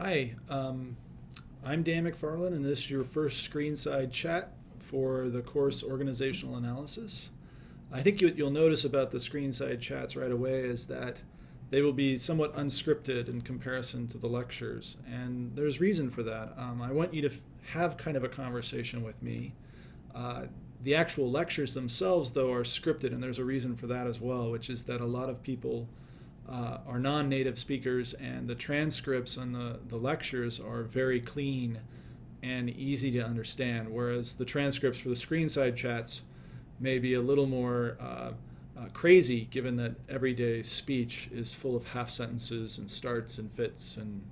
Hi, I'm Dan McFarland, and this is your first screenside chat for the course Organizational Analysis. I think you'll notice about the screenside chats right away is that they will be somewhat unscripted in comparison to the lectures, and there's reason for that. I want you to have kind of a conversation with me. The actual lectures themselves, though, are scripted, and there's a reason for that as well, which is that a lot of people are non-native speakers, and the transcripts and the lectures are very clean and easy to understand, whereas the transcripts for the screenside chats may be a little more crazy, given that everyday speech is full of half sentences and starts and fits and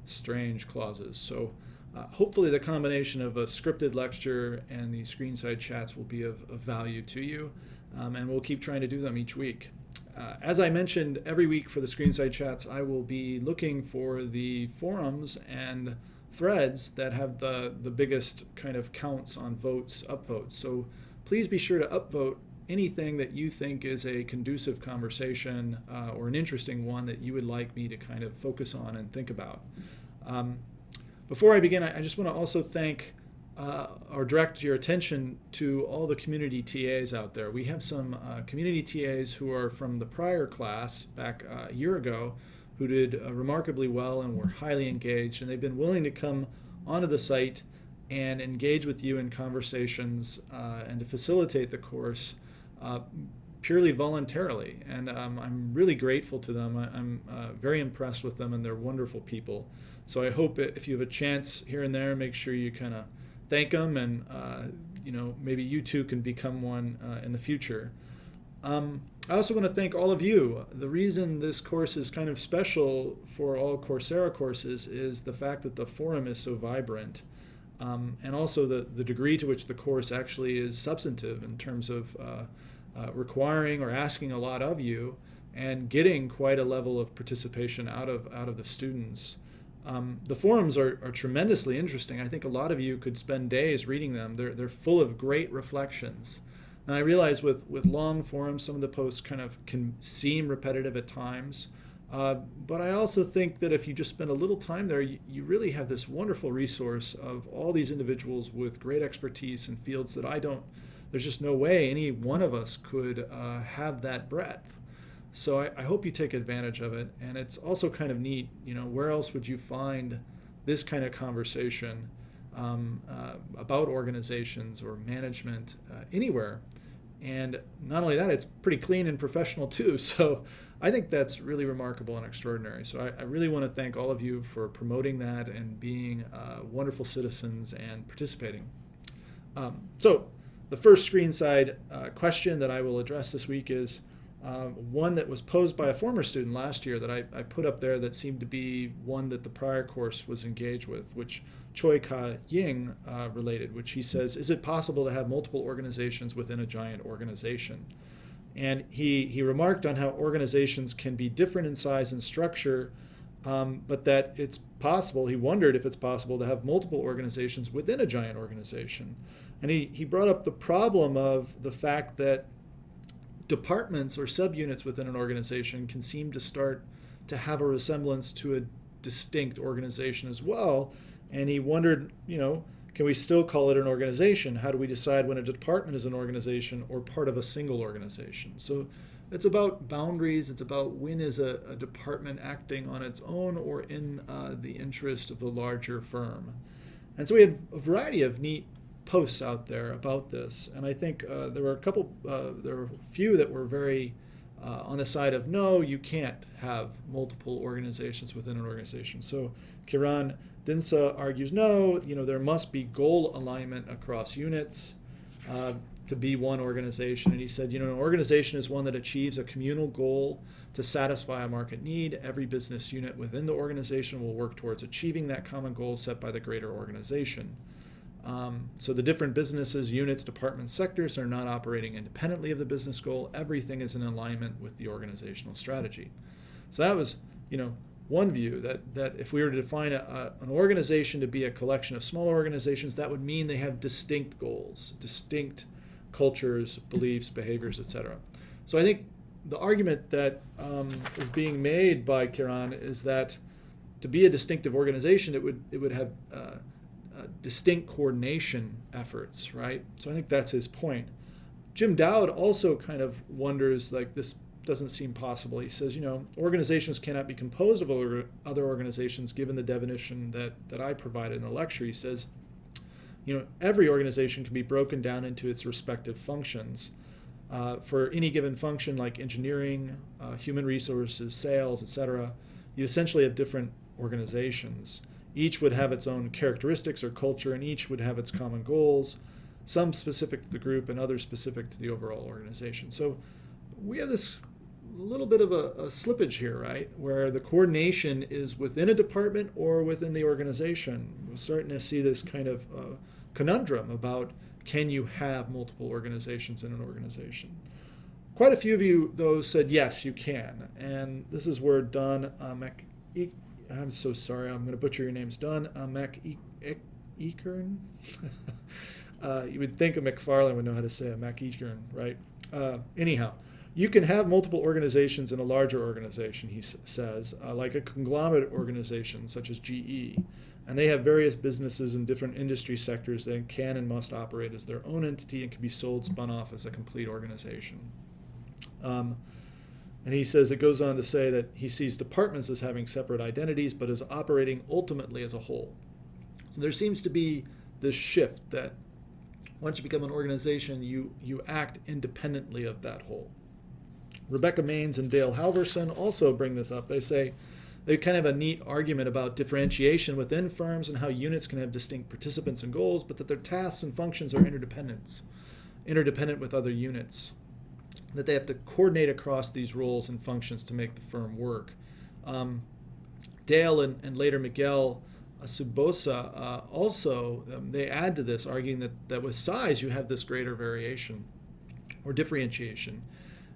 strange clauses. So hopefully the combination of a scripted lecture and the screenside chats will be of value to you, and we'll keep trying to do them each week. As I mentioned, every week for the screenside chats, I will be looking for the forums and threads that have the biggest kind of counts on votes, upvotes. So please be sure to upvote anything that you think is a conducive conversation or an interesting one that you would like me to kind of focus on and think about. Before I begin, I just want to also thank or direct your attention to all the community TAs out there. We have some community TAs who are from the prior class back a year ago who did remarkably well and were highly engaged, and they've been willing to come onto the site and engage with you in conversations and to facilitate the course purely voluntarily. And I'm really grateful to them. I'm very impressed with them, and they're wonderful people. So I hope if you have a chance here and there, make sure you kind of thank them, and maybe you too can become one in the future. I also want to thank all of you. The reason this course is kind of special for all Coursera courses is the fact that the forum is so vibrant, and also the degree to which the course actually is substantive in terms of requiring or asking a lot of you and getting quite a level of participation out of the students. The forums are tremendously interesting. I think a lot of you could spend days reading them. They're full of great reflections. Now, I realize with long forums, some of the posts kind of can seem repetitive at times. But I also think that if you just spend a little time there, you really have this wonderful resource of all these individuals with great expertise in fields that there's just no way any one of us could have that breadth. So I hope you take advantage of it. And it's also kind of neat, where else would you find this kind of conversation about organizations or management anywhere? And not only that, it's pretty clean and professional too. So I think that's really remarkable and extraordinary. So I really want to thank all of you for promoting that and being wonderful citizens and participating. So the first screenside question that I will address this week is one that was posed by a former student last year that I put up there that seemed to be one that the prior course was engaged with, which Choi Ka Ying related, which he says, is it possible to have multiple organizations within a giant organization? And he remarked on how organizations can be different in size and structure, but that it's possible, he wondered if it's possible to have multiple organizations within a giant organization. And he brought up the problem of the fact that departments or subunits within an organization can seem to start to have a resemblance to a distinct organization as well. And he wondered, can we still call it an organization? How do we decide when a department is an organization or part of a single organization? So it's about boundaries. It's about when is a department acting on its own or in the interest of the larger firm. And so we had a variety of neat posts out there about this, and I think there were a few that were very on the side of no, you can't have multiple organizations within an organization. So Kiran Dinsa argues no, there must be goal alignment across units to be one organization. And he said, an organization is one that achieves a communal goal to satisfy a market need. Every business unit within the organization will work towards achieving that common goal set by the greater organization. So the different businesses, units, departments, sectors are not operating independently of the business goal. Everything is in alignment with the organizational strategy. So that was, one view that if we were to define an organization to be a collection of smaller organizations, that would mean they have distinct goals, distinct cultures, beliefs, behaviors, etc. So I think the argument that is being made by Kiran is that to be a distinctive organization, it would have distinct coordination efforts, right? So I think that's his point. Jim Dowd also kind of wonders, like, this doesn't seem possible. He says, organizations cannot be composed of other organizations given the definition that I provided in the lecture. He says, every organization can be broken down into its respective functions. For any given function like engineering, human resources, sales, etc., you essentially have different organizations. Each would have its own characteristics or culture, and each would have its common goals, some specific to the group and others specific to the overall organization. So we have this little bit of a slippage here, right, where the coordination is within a department or within the organization. We're starting to see this kind of conundrum about, can you have multiple organizations in an organization? Quite a few of you, though, said yes, you can. And this is where Don I'm so sorry, I'm going to butcher your names. Don McEachern? You would think a McFarlane would know how to say a McEachern, right? Anyhow, you can have multiple organizations in a larger organization, he says, like a conglomerate organization such as GE. And they have various businesses in different industry sectors that can and must operate as their own entity and can be sold, spun off as a complete organization. And he says, it goes on to say that he sees departments as having separate identities, but as operating ultimately as a whole. So there seems to be this shift that once you become an organization, you act independently of that whole. Rebecca Maines and Dale Halverson also bring this up. They say they kind of have a neat argument about differentiation within firms and how units can have distinct participants and goals, but that their tasks and functions are interdependent with other units, that they have to coordinate across these roles and functions to make the firm work. Dale and later Miguel Subosa also, they add to this, arguing that with size you have this greater variation or differentiation.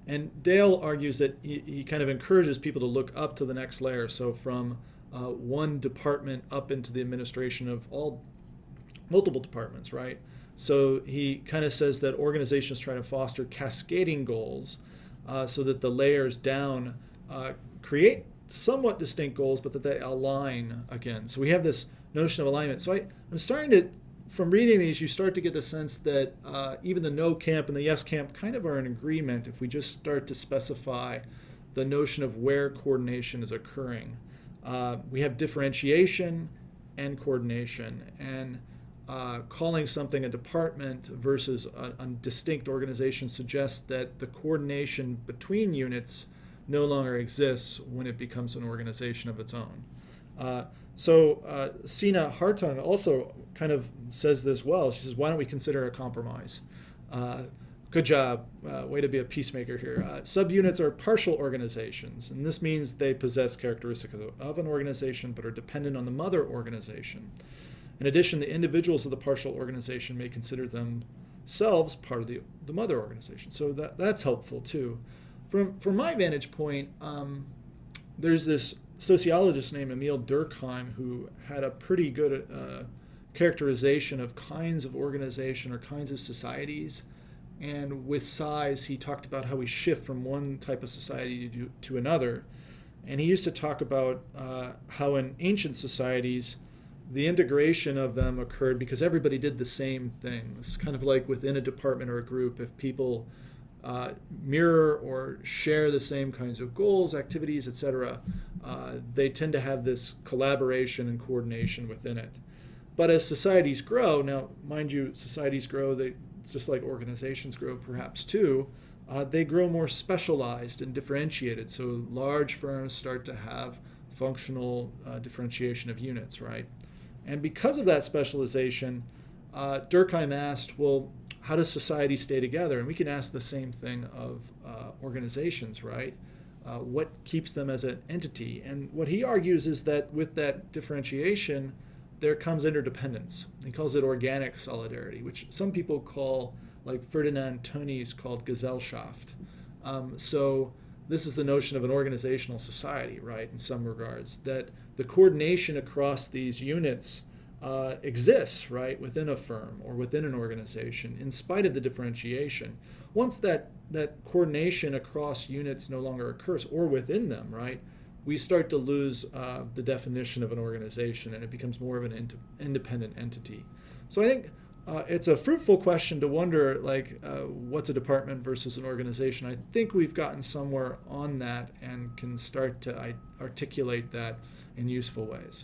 And Dale argues that he kind of encourages people to look up to the next layer, so from one department up into the administration of multiple departments, right? So he kind of says that organizations try to foster cascading goals so that the layers down create somewhat distinct goals, but that they align again. So we have this notion of alignment. So I'm starting to, from reading these, you start to get the sense that even the no camp and the yes camp kind of are in agreement if we just start to specify the notion of where coordination is occurring. We have differentiation and coordination, and calling something a department versus a distinct organization suggests that the coordination between units no longer exists when it becomes an organization of its own. Sina Hartung also kind of says this well. She says, why don't we consider a compromise? Good job. Way to be a peacemaker here. Subunits are partial organizations, and this means they possess characteristics of an organization but are dependent on the mother organization. In addition, the individuals of the partial organization may consider themselves part of the mother organization. So that's helpful too. From my vantage point, there's this sociologist named Emil Durkheim who had a pretty good characterization of kinds of organization or kinds of societies. And with size, he talked about how we shift from one type of society to another. And he used to talk about how in ancient societies, the integration of them occurred because everybody did the same things, kind of like within a department or a group. If people mirror or share the same kinds of goals, activities, etc., they tend to have this collaboration and coordination within it. But as societies grow, now mind you, societies grow, it's just like organizations grow perhaps too, they grow more specialized and differentiated. So large firms start to have functional differentiation of units, right? And because of that specialization, Durkheim asked, well, how does society stay together? And we can ask the same thing of organizations, right? What keeps them as an entity? And what he argues is that with that differentiation, there comes interdependence. He calls it organic solidarity, which some people call, like Ferdinand Tönnies called Gesellschaft. So this is the notion of an organizational society, right, in some regards, that the coordination across these units exists, right, within a firm or within an organization, in spite of the differentiation. Once that coordination across units no longer occurs, or within them, right, we start to lose the definition of an organization, and it becomes more of an independent entity. So I think it's a fruitful question to wonder, like, what's a department versus an organization? I think we've gotten somewhere on that and can start to articulate that in useful ways.